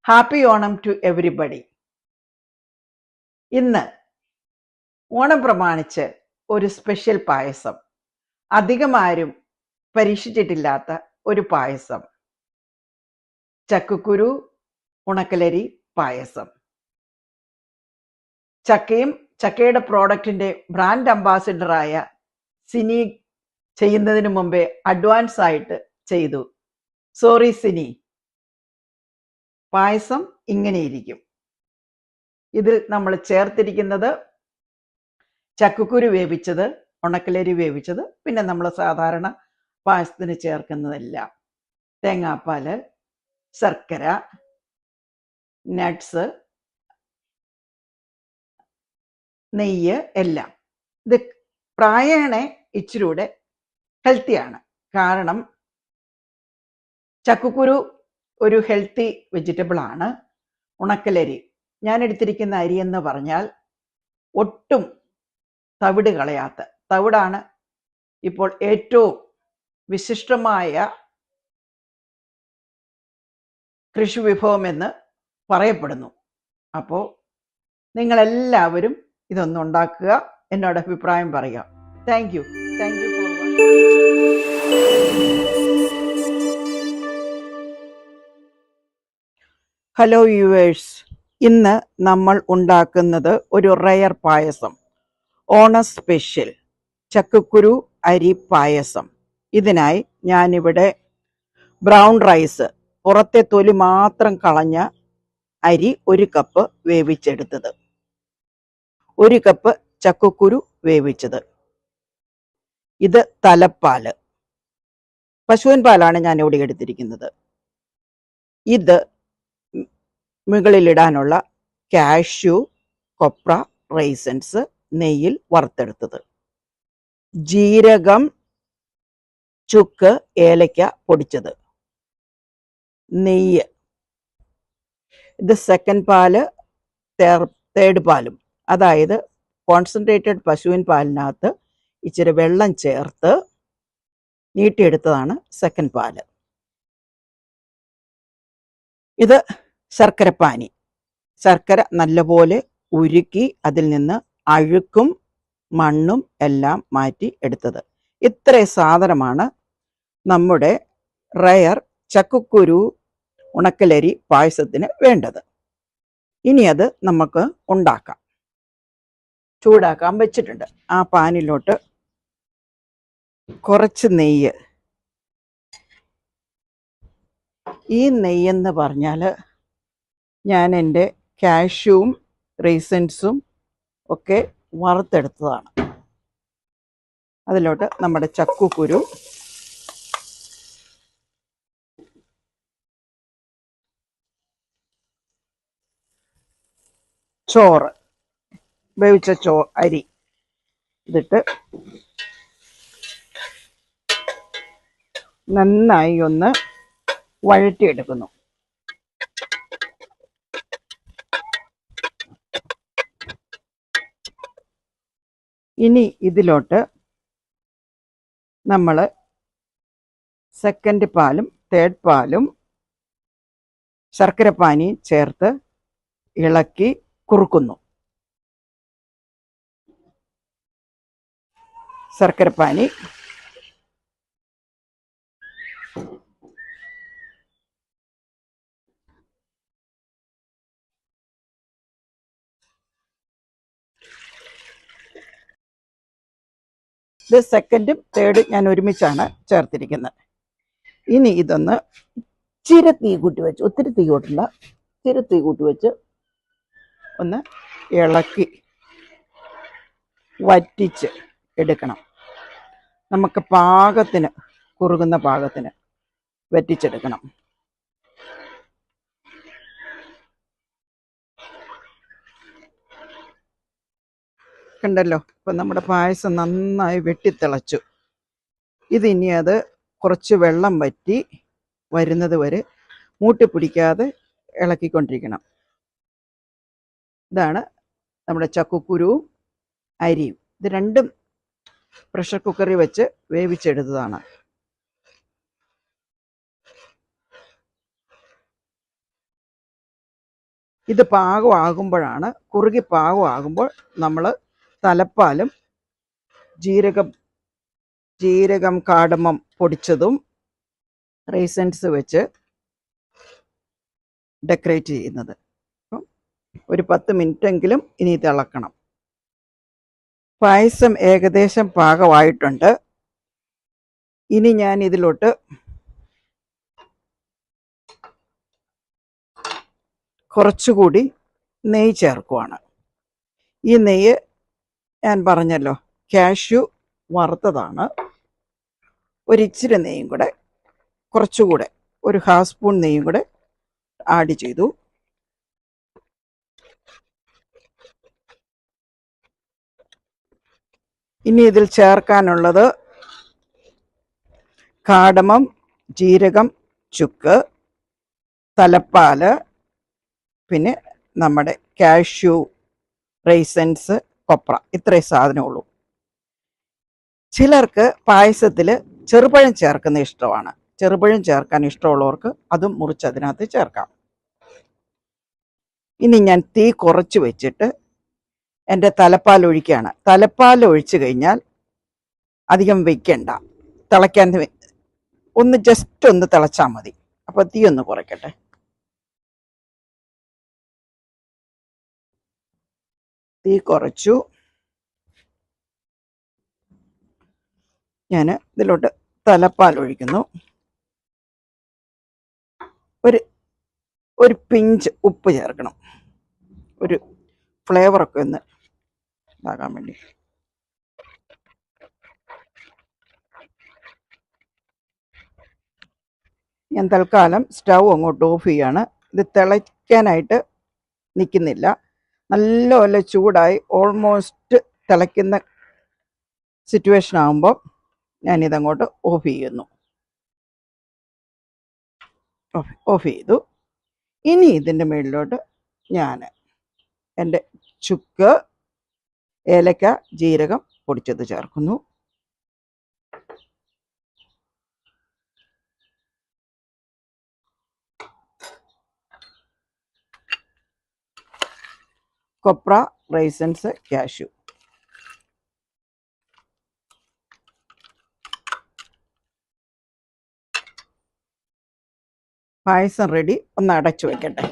Happy Onam to everybody. ഇന്ന് ഓണം പ്രമാണിച്ച് ഒരു സ്പെഷ്യൽ പായസം, അധികമാരും പരീക്ഷിച്ചിട്ടില്ലാത്ത ഒരു പായസം, ചക്കക്കുരു ഉണക്കലരി പായസം. ചക്കയുടെ പ്രോഡക്റ്റിന്റെ ബ്രാൻഡ് അംബാസിഡറായ സിനി ചെയ്യുന്നതിന് മുമ്പേ അഡ്വാൻസ് ആയിട്ട് ചെയ്തു. സോറി സിനി. പായസം ഇങ്ങനെയിരിക്കും. ഇതിൽ നമ്മൾ ചേർത്തിരിക്കുന്നത് ചക്കക്കുരു വേവിച്ചത്, ഉണക്കലരി വേവിച്ചത്, പിന്നെ നമ്മൾ സാധാരണ പായസത്തിന് ചേർക്കുന്നതെല്ലാം തേങ്ങാപ്പാല്, ശർക്കര, നട്ട്സ്, നെയ്യ് എല്ലാം. ഇത് പ്രായേണ ഇച്ചിരൂടെ ഹെൽത്തിയാണ്. കാരണം ചക്കക്കുരു ഒരു ഹെൽത്തി വെജിറ്റബിൾ ആണ്. ഉണക്കലരി, ഞാൻ എടുത്തിരിക്കുന്ന അരി എന്ന് പറഞ്ഞാൽ ഒട്ടും തവിട് കളയാത്ത തവിടാണ് ഇപ്പോൾ ഏറ്റവും വിശിഷ്ടമായ കൃഷി വിഭവം എന്ന് പറയപ്പെടുന്നു. അപ്പോൾ നിങ്ങളെല്ലാവരും ഇതൊന്ന് ഉണ്ടാക്കുക, എന്നോട് അഭിപ്രായം പറയുക. Thank you for hello viewers. ഇന്ന് നമ്മൾ ഉണ്ടാക്കുന്നത് ഒരു റയർ പായസം, ഓണ സ്പെഷ്യൽ ചക്കക്കുരു അരി പായസം. ഇതിനായി ഞാനിവിടെ ബ്രൗൺ റൈസ്, പുറത്തെ തൊലി മാത്രം കളഞ്ഞ അരി 1 കപ്പ് വേവിച്ചെടുത്തത്, 1 കപ്പ് ചക്കക്കുരു വേവിച്ചത്, ഇത് തലപ്പാല്, പശുവിൻ പാലാണ് ഞാൻ ഇവിടെ എടുത്തിരിക്കുന്നത്. ഇത് മുകളിലിടാനുള്ള കാഷ്യൂ, കൊപ്ര, റൈസൻസ്, നെയ്യിൽ വറുത്തെടുത്തത്, ജീരകം, ചുക്ക്, ഏലക്ക പൊടിച്ചത്, നെയ്യ്. ഇത് സെക്കൻഡ് പാല്, തേർഡ് പാലും, അതായത് കോൺസെൻട്രേറ്റഡ് പശുവിൻ പാലിനകത്ത് ഇച്ചിരി വെള്ളം ചേർത്ത് നീട്ടിയെടുത്തതാണ് സെക്കൻഡ് പാല്. ഇത് ശർക്കരപ്പാനി, ശർക്കര നല്ലപോലെ ഉരുക്കി അതിൽ നിന്ന് അഴുക്കും മണ്ണും എല്ലാം മാറ്റി എടുത്തത്. ഇത്രയും സാധനമാണ് നമ്മുടെ റയർ ചക്കക്കുരു ഉണക്കലരി പായസത്തിന് വേണ്ടത്. ഇനി അത് നമുക്ക് ഉണ്ടാക്കാം. ചൂടാക്കാൻ വെച്ചിട്ടുണ്ട്. ആ പാനിലോട്ട് കുറച്ച് നെയ്യ്. ഈ നെയ്യെന്ന് പറഞ്ഞാൽ ഞാൻ എൻ്റെ കാഷ്യൂവും റൈസൻസും ഒക്കെ വറുത്തെടുത്തതാണ്. അതിലോട്ട് നമ്മുടെ ചക്കക്കുരു, ചോറ്, വേവിച്ച അരി ഇതിട്ട് നന്നായി ഒന്ന് വഴറ്റിയെടുക്കുന്നു. ഇനി ഇതിലോട്ട് നമ്മൾ സെക്കൻഡ് പാലും തേർഡ് പാലും ശർക്കരപ്പാനിയും ചേർത്ത് ഇളക്കി കുറുക്കുന്നു. ശർക്കരപ്പാനി ഇത് സെക്കൻഡും തേർഡും ഞാൻ ഒരുമിച്ചാണ് ചേർത്തിരിക്കുന്നത്. ഇനി ഇതൊന്ന് ഇച്ചിരി തീ കൂട്ടി വെച്ച്, ഒത്തിരി തീ കൂട്ടില്ല, ഇച്ചിരി തീ കൂട്ടി വെച്ച് ഒന്ന് ഇളക്കി വറ്റിച്ച് എടുക്കണം. നമുക്ക് പാകത്തിന്, കുറുകുന്ന പാകത്തിന് വറ്റിച്ചെടുക്കണം. കണ്ടല്ലോ, ഇപ്പം നമ്മുടെ പായസം നന്നായി വെട്ടിത്തിളച്ചു. ഇതിനി അത് കുറച്ച് വെള്ളം വറ്റി വരുന്നത് വരെ മൂട്ടിപ്പിടിക്കാതെ ഇളക്കിക്കൊണ്ടിരിക്കണം. ഇതാണ് നമ്മുടെ ചക്കക്കുരുവും അരിയും. ഇത് രണ്ടും പ്രഷർ കുക്കറിൽ വെച്ച് വേവിച്ചെടുത്തതാണ്. ഇത് പാകമാകുമ്പോഴാണ്, കുറുകി പാകമാകുമ്പോൾ നമ്മൾ തലപ്പാലും ജീരകം കാടമം പൊടിച്ചതും റൈസൻസ് വെച്ച് ഡെക്കറേറ്റ് ചെയ്യുന്നത്. അപ്പം ഒരു 10 മിനിറ്റെങ്കിലും ഇനി തിളക്കണം. പായസം ഏകദേശം പാകമായിട്ടുണ്ട്. ഇനി ഞാൻ ഇതിലോട്ട് കുറച്ചുകൂടി നെയ്യ് ചേർക്കുവാണ്. ഈ നെയ്യ് ഞാൻ പറഞ്ഞല്ലോ കാഷ്യൂ വറുത്തതാണ്. ഒരിച്ചിരി നെയ്യും കൂടെ, കുറച്ചുകൂടെ ഒരു 1/2 സ്പൂൺ നെയ്യും കൂടെ ആഡ് ചെയ്തു. ഇനി ഇതിൽ ചേർക്കാനുള്ളത് കാടമം, ജീരകം, ചുക്ക്, തലപ്പാല്, പിന്നെ നമ്മുടെ കാഷ്യൂ, റൈസൻസ്, കൊപ്ര, ഇത്രയും സാധനമുള്ളൂ. ചിലർക്ക് പായസത്തിൽ ചെറുപഴം ചേർക്കുന്ന ഇഷ്ടമാണ്. ചെറുപഴം ചേർക്കാൻ ഇഷ്ടമുള്ളവർക്ക് അതും മുറിച്ചതിനകത്ത് ചേർക്കാം. ഇനി ഞാൻ തീ കുറച്ച് വെച്ചിട്ട് എൻ്റെ തലപ്പാൽ ഒഴിക്കുകയാണ്. തലപ്പാൽ ഒഴിച്ചു കഴിഞ്ഞാൽ അധികം വെക്കണ്ട, തിളയ്ക്കാൻ ഒന്ന് ജസ്റ്റ് ഒന്ന് തിളച്ചാൽ മതി. അപ്പോൾ തീ ഒന്ന് കുറയ്ക്കട്ടെ. തീ കുറച്ചു. ഞാൻ ഇതിലോട്ട് തലപ്പാൽ ഒഴിക്കുന്നു. ഒരു പിഞ്ച് ഉപ്പ് ചേർക്കണം, ഒരു ഫ്ലേവറൊക്കെ ഒന്ന് ഇതാകാൻ വേണ്ടി. ഞാൻ തൽക്കാലം സ്റ്റൗ അങ്ങോട്ട് ഓഫ് ചെയ്യാണ്. ഇത് തിളയ്ക്കാനായിട്ട് നിൽക്കുന്നില്ല. നല്ലപോലെ ചൂടായി ഓൾമോസ്റ്റ് തിളയ്ക്കുന്ന സിറ്റുവേഷൻ ആകുമ്പോൾ ഞാനിതങ്ങോട്ട് ഓഫ് ചെയ്യുന്നു. ഓഫ് ചെയ്തു. ഇനി ഇതിൻ്റെ മുകളിലോട്ട് ഞാൻ എൻ്റെ ചുക്ക്, ഏലക്ക, ജീരകം പൊടിച്ചത് ചേർക്കുന്നു. കൊപ്ര, റൈസൻസ്, കാഷ്യൂ. പായസം റെഡി. ഒന്ന് അടച്ചു വെക്കട്ടെ.